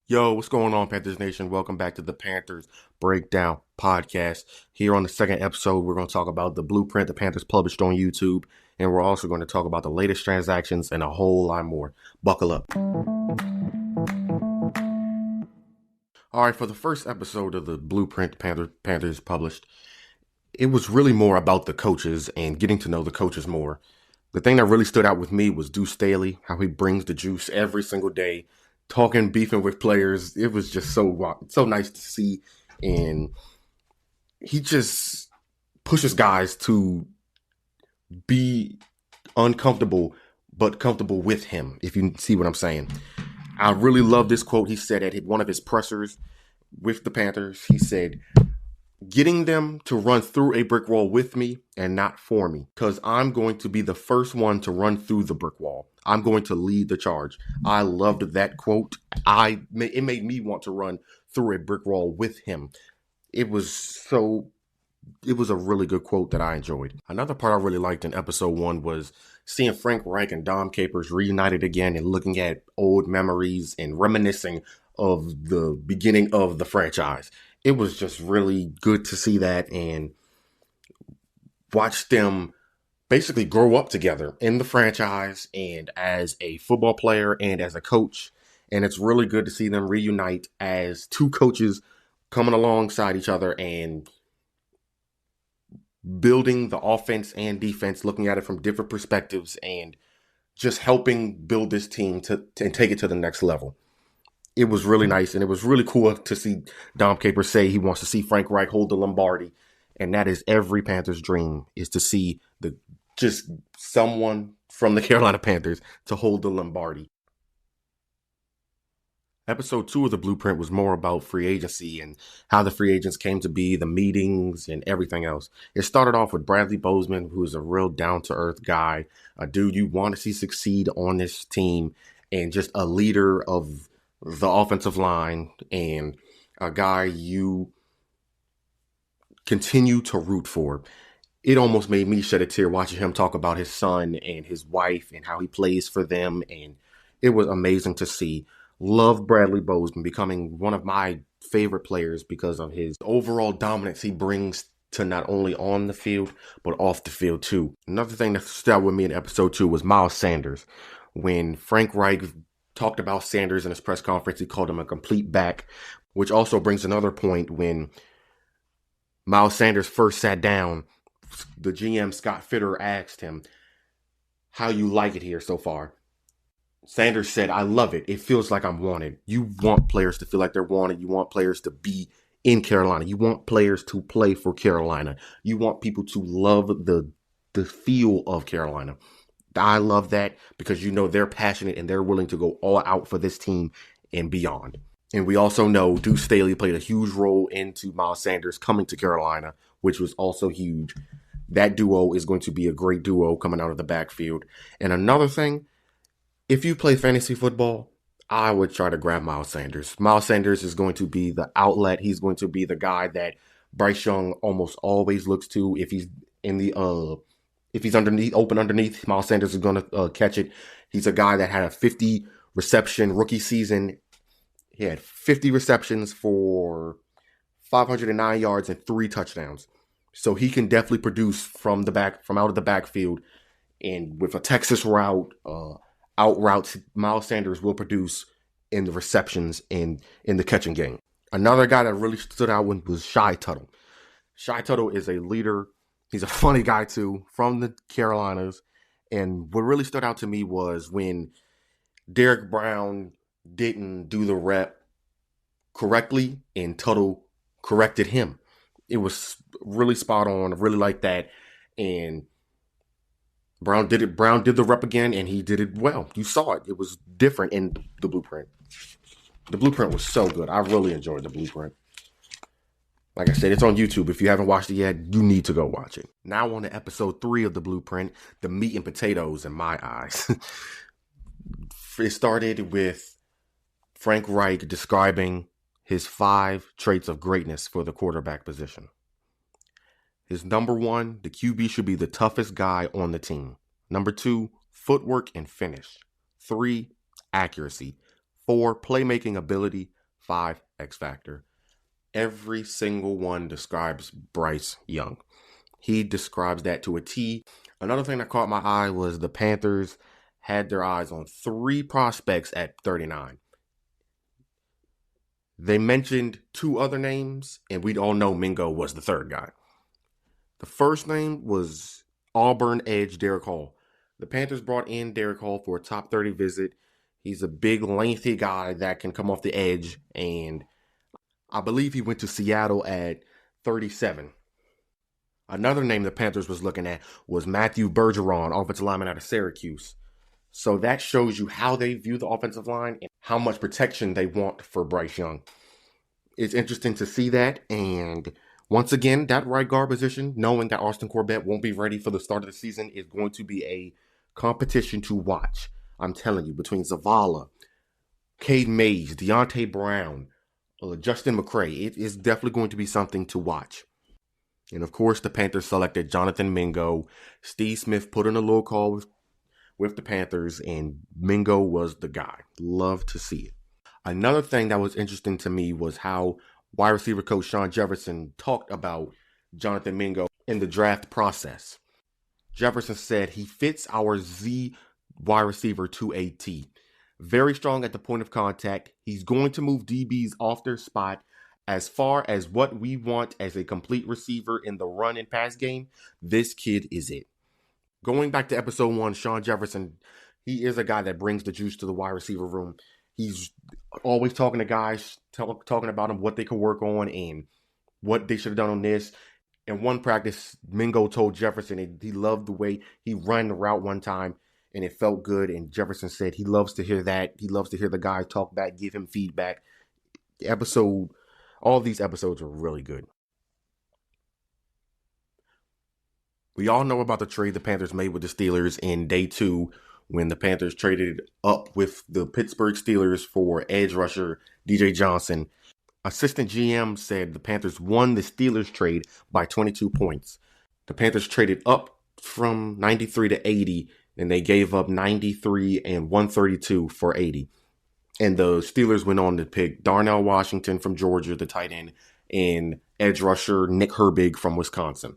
Yo, what's going on, Panthers Nation? Welcome back to the Panthers Breakdown Podcast. Here on the second episode, we're going to talk about the blueprint the Panthers published on YouTube, and we're also going to talk about the latest transactions and a whole lot more. Buckle up. All right, for the first episode of the blueprint the Panthers published, it was really more about the coaches and getting to know the coaches more. The thing that really stood out with me was Deuce Staley, how he brings the juice every single day, talking, beefing with players. It was just so nice to see. And he just pushes guys to be uncomfortable, but comfortable with him, if you see what I'm saying. I really love this quote he said at one of his pressers with the Panthers. He said, "Getting them to run through a brick wall with me and not for me, because I'm going to be the first one to run through the brick wall. I'm going to lead the charge." I loved that quote. It made me want to run through a brick wall with him. It was a really good quote that I enjoyed. Another part I really liked in episode 1 was seeing Frank Reich and Dom Capers reunited again and looking at old memories and reminiscing of the beginning of the franchise. It was just really good to see that and watch them basically grow up together in the franchise and as a football player and as a coach. And it's really good to see them reunite as two coaches coming alongside each other and building the offense and defense, looking at it from different perspectives and just helping build this team and take it to the next level. It was really nice, and it was really cool to see Dom Capers say he wants to see Frank Reich hold the Lombardi, and that is every Panthers' dream, is to see just someone from the Carolina Panthers to hold the Lombardi. Episode 2 of the Blueprint was more about free agency and how the free agents came to be, the meetings, and everything else. It started off with Bradley Bozeman, who is a real down-to-earth guy, a dude you want to see succeed on this team, and just a leader of the offensive line and a guy you continue to root for. It almost made me shed a tear watching him talk about his son and his wife and how he plays for them. And it was amazing to see. Love Bradley Bozeman becoming one of my favorite players because of his overall dominance he brings to not only on the field, but off the field too. Another thing that stood out with me in episode 2 was Miles Sanders. When Frank Reich talked about Sanders in his press conference, he called him a complete back, which also brings another point. When Miles Sanders first sat down, the GM Scott Fitter asked him, "How you like it here so far?" Sanders said, "I love it. It feels like I'm wanted." You want players to feel like they're wanted. You want players to be in Carolina. You want players to play for Carolina. You want people to love the feel of Carolina. I love that because they're passionate and they're willing to go all out for this team and beyond. And we also know Deuce Staley played a huge role into Miles Sanders coming to Carolina, which was also huge. That duo is going to be a great duo coming out of the backfield. And another thing, if you play fantasy football, I would try to grab Miles Sanders. Miles Sanders is going to be the outlet. He's going to be the guy that Bryce Young almost always looks to if he's in the if he's open underneath, Miles Sanders is going to catch it. He's a guy that had a 50 reception rookie season. He had 50 receptions for 509 yards and 3 touchdowns. So he can definitely produce from out of the backfield. And with a Texas route, out routes, Miles Sanders will produce in the receptions and in the catching game. Another guy that really stood out was Shy Tuttle. Shy Tuttle is a leader. He's a funny guy too, from the Carolinas. And what really stood out to me was when Derek Brown didn't do the rep correctly and Tuttle corrected him. It was really spot on. I really like that. And Brown did it. Brown did the rep again, and he did it well. You saw it. It was different in the blueprint. The blueprint was so good. I really enjoyed the blueprint. Like I said, it's on YouTube. If you haven't watched it yet, you need to go watch it. Now on to episode 3 of the blueprint, the meat and potatoes in my eyes. It started with Frank Reich describing his 5 traits of greatness for the quarterback position. His number 1, the QB should be the toughest guy on the team. Number 2, footwork and finish. 3, accuracy. 4, playmaking ability. 5 X Factor. Every single one describes Bryce Young. He describes that to a T. Another thing that caught my eye was the Panthers had their eyes on 3 prospects at 39. They mentioned 2 other names, and we all know Mingo was the third guy. The first name was Auburn edge Derek Hall. The Panthers brought in Derek Hall for a top 30 visit. He's a big, lengthy guy that can come off the edge, and I believe he went to Seattle at 37. Another name the Panthers was looking at was Matthew Bergeron, offensive lineman out of Syracuse. So that shows you how they view the offensive line and how much protection they want for Bryce Young. It's interesting to see that, and once again, that right guard position, knowing that Austin Corbett won't be ready for the start of the season, is going to be a competition to watch. I'm telling you, between Zavala, Cade Mays, Deontay Brown, Justin McCray, it is definitely going to be something to watch. And of course, the Panthers selected Jonathan Mingo. Steve Smith put in a little call with the Panthers, and Mingo was the guy. Love to see it. Another thing that was interesting to me was how wide receiver coach Sean Jefferson talked about Jonathan Mingo in the draft process. Jefferson said he fits our Z wide receiver to a T. Very strong at the point of contact. He's going to move DBs off their spot. As far as what we want as a complete receiver in the run and pass game, this kid is it. Going back to episode 1, Sean Jefferson, he is a guy that brings the juice to the wide receiver room. He's always talking to guys, talking about them, what they could work on and what they should have done on this. In one practice, Mingo told Jefferson he loved the way he ran the route one time, and it felt good. And Jefferson said he loves to hear that. He loves to hear the guys talk back, give him feedback. All of these episodes are really good. We all know about the trade the Panthers made with the Steelers in day 2 when the Panthers traded up with the Pittsburgh Steelers for edge rusher DJ Johnson. Assistant GM said the Panthers won the Steelers trade by 22 points. The Panthers traded up from 93 to 80, and they gave up 93 and 132 for 80. And the Steelers went on to pick Darnell Washington from Georgia, the tight end, and edge rusher Nick Herbig from Wisconsin.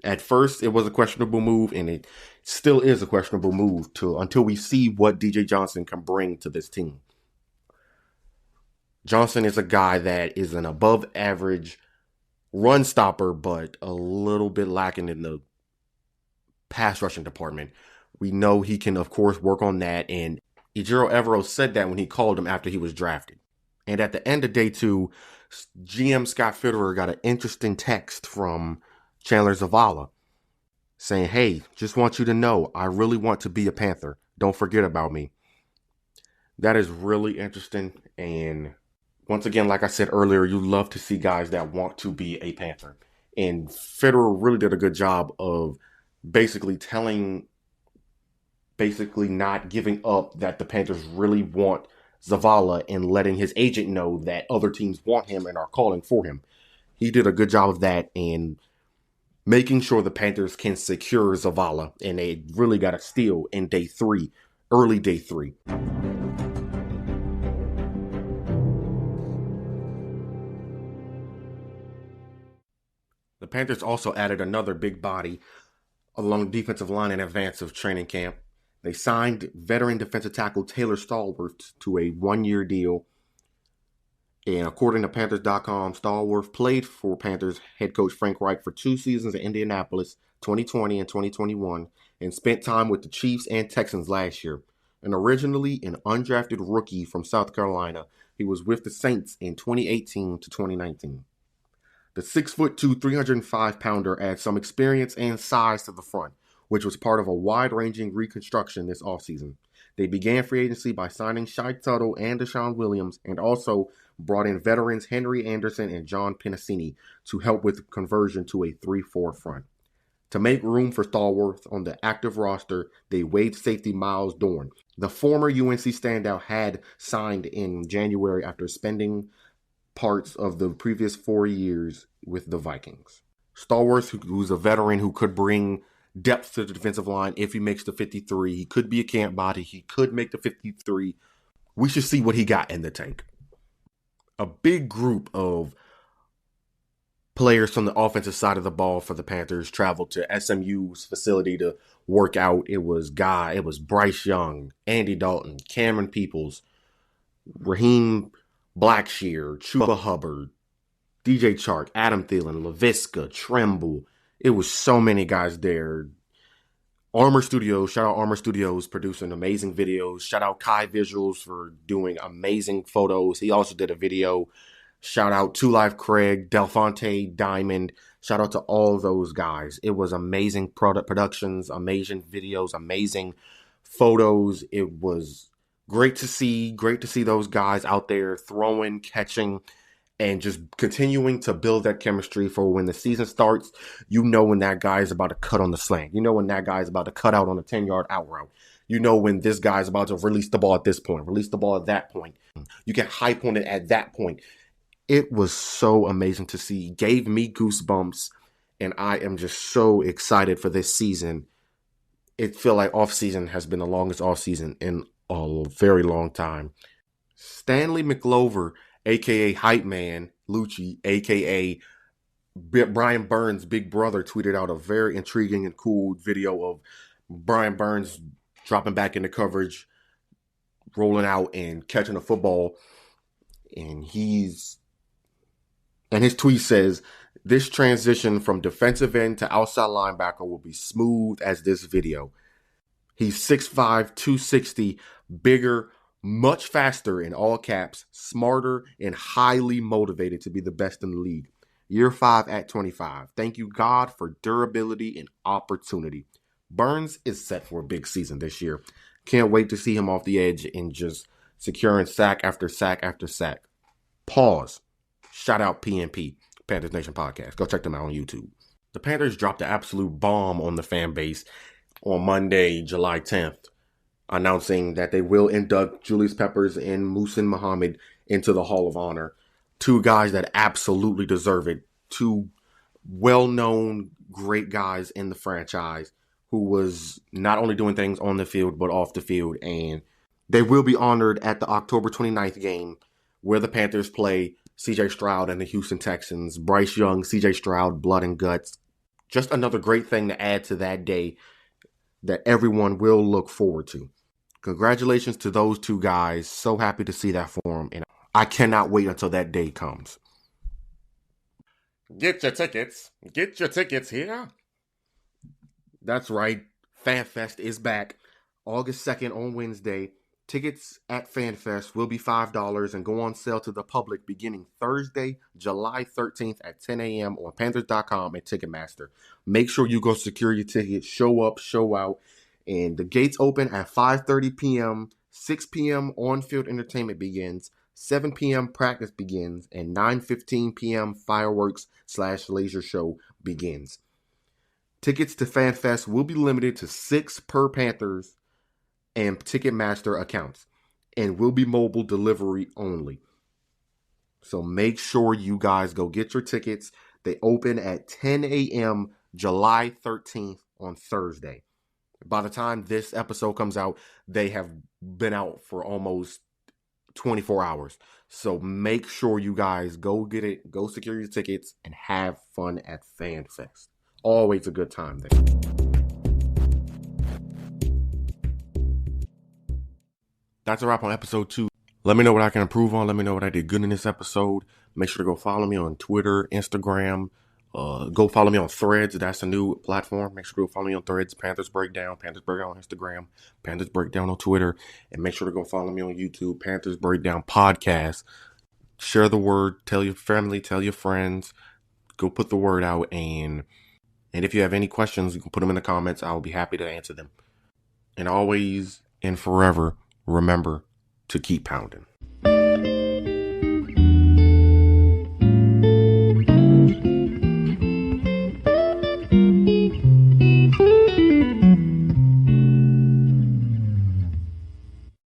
At first, it was a questionable move, and it still is a questionable move until we see what DJ Johnson can bring to this team. Johnson is a guy that is an above-average run stopper, but a little bit lacking in the pass rushing department. We know he can, of course, work on that, and Ejiro Evero said that when he called him after he was drafted. And at the end of day 2, GM Scott Fitterer got an interesting text from Chandler Zavala saying, "Hey, just want you to know, I really want to be a Panther. Don't forget about me." That is really interesting. And once again, like I said earlier, you love to see guys that want to be a Panther. And Fitterer really did a good job of basically not giving up that the Panthers really want Zavala and letting his agent know that other teams want him and are calling for him. He did a good job of that and making sure the Panthers can secure Zavala, and they really got a steal in day 3, early day 3. The Panthers also added another big body along the defensive line in advance of training camp. They signed veteran defensive tackle Taylor Stallworth to a 1-year deal. And according to Panthers.com, Stallworth played for Panthers head coach Frank Reich for 2 seasons in Indianapolis, 2020 and 2021, and spent time with the Chiefs and Texans last year. And originally an undrafted rookie from South Carolina, he was with the Saints in 2018 to 2019. The 6'2", 305-pounder adds some experience and size to the front, which was part of a wide-ranging reconstruction this offseason. They began free agency by signing Shai Tuttle and Deshaun Williams, and also brought in veterans Henry Anderson and John Pennicini to help with conversion to a 3-4 front. To make room for Stallworth on the active roster, they waived safety Miles Dorn. The former UNC standout had signed in January after spending parts of the previous 4 years with the Vikings. Stallworth, who's a veteran who could bring depth to the defensive line if he makes the 53. He could be a camp body. He could make the 53. We should see what he got in the tank. a big group of players from the offensive side of the ball for the Panthers traveled to SMU's facility to work out. It was Bryce Young, Andy Dalton, Cameron Peoples, Raheem Blackshear, Chuba Hubbard, DJ Chark, Adam Thielen, LaVisca, Tremble. It was so many guys there. Armor Studios, shout out Armor Studios, producing amazing videos. Shout out Kai Visuals for doing amazing photos. He also did a video. Shout out Two Live Craig, Delfonte Diamond. Shout out to all those guys. It was amazing productions, amazing videos, amazing photos. It was great to see those guys out there throwing, catching, and just continuing to build that chemistry for when the season starts. You know when that guy is about to cut on the slant. You know when that guy is about to cut out on a 10-yard out route. You know when this guy is about to release the ball at this point, release the ball at that point. You get hype on it at that point. It was so amazing to see. It gave me goosebumps, and I am just so excited for this season. It feels like offseason has been the longest offseason in a very long time. Stanley McLover, a.k.a. Hype Man, Lucci, a.k.a. Brian Burns' big brother, tweeted out a very intriguing and cool video of Brian Burns dropping back into coverage, rolling out and catching a football. And his tweet says, "This transition from defensive end to outside linebacker will be smooth as this video. He's 6'5", 260, bigger, much faster in all caps, smarter, and highly motivated to be the best in the league. Year 5 at 25. Thank you, God, for durability and opportunity." Burns is set for a big season this year. Can't wait to see him off the edge and just securing sack after sack after sack. Pause. Shout out PNP, Panthers Nation Podcast. Go check them out on YouTube. The Panthers dropped an absolute bomb on the fan base on Monday, July 10th, announcing that they will induct Julius Peppers and Muhsin Muhammad into the Hall of Honor. Two guys that absolutely deserve it. Two well-known, great guys in the franchise who was not only doing things on the field, but off the field. And they will be honored at the October 29th game where the Panthers play C.J. Stroud and the Houston Texans. Bryce Young, C.J. Stroud, blood and guts. Just another great thing to add to that day that everyone will look forward to. Congratulations to those two guys. So happy to see that for them. And I cannot wait until that day comes. Get your tickets. Get your tickets here. That's right. FanFest is back. August 2nd on Wednesday. Tickets at FanFest will be $5 and go on sale to the public beginning Thursday, July 13th at 10 a.m. on Panthers.com and Ticketmaster. Make sure you go secure your tickets. Show up, show out. And the gates open at 5:30 p.m., 6 p.m. on-field entertainment begins, 7 p.m. practice begins, and 9:15 p.m. fireworks/laser show begins. Tickets to FanFest will be limited to 6 per Panthers and Ticketmaster accounts and will be mobile delivery only. So make sure you guys go get your tickets. They open at 10 a.m. July 13th on Thursday. By the time this episode comes out, they have been out for almost 24 hours. So make sure you guys go get it, go secure your tickets, and have fun at FanFest. Always a good time there. That's a wrap on episode 2. Let me know what I can improve on. Let me know what I did good in this episode. Make sure to go follow me on Twitter, Instagram. Go follow me on Threads. That's a new platform. Make sure to go follow me on Threads, Panthers Breakdown on Instagram, Panthers Breakdown on Twitter. And make sure to go follow me on YouTube, Panthers Breakdown Podcast. Share the word. Tell your family. Tell your friends. Go put the word out. And if you have any questions, you can put them in the comments. I will be happy to answer them. And always and forever, remember to keep pounding.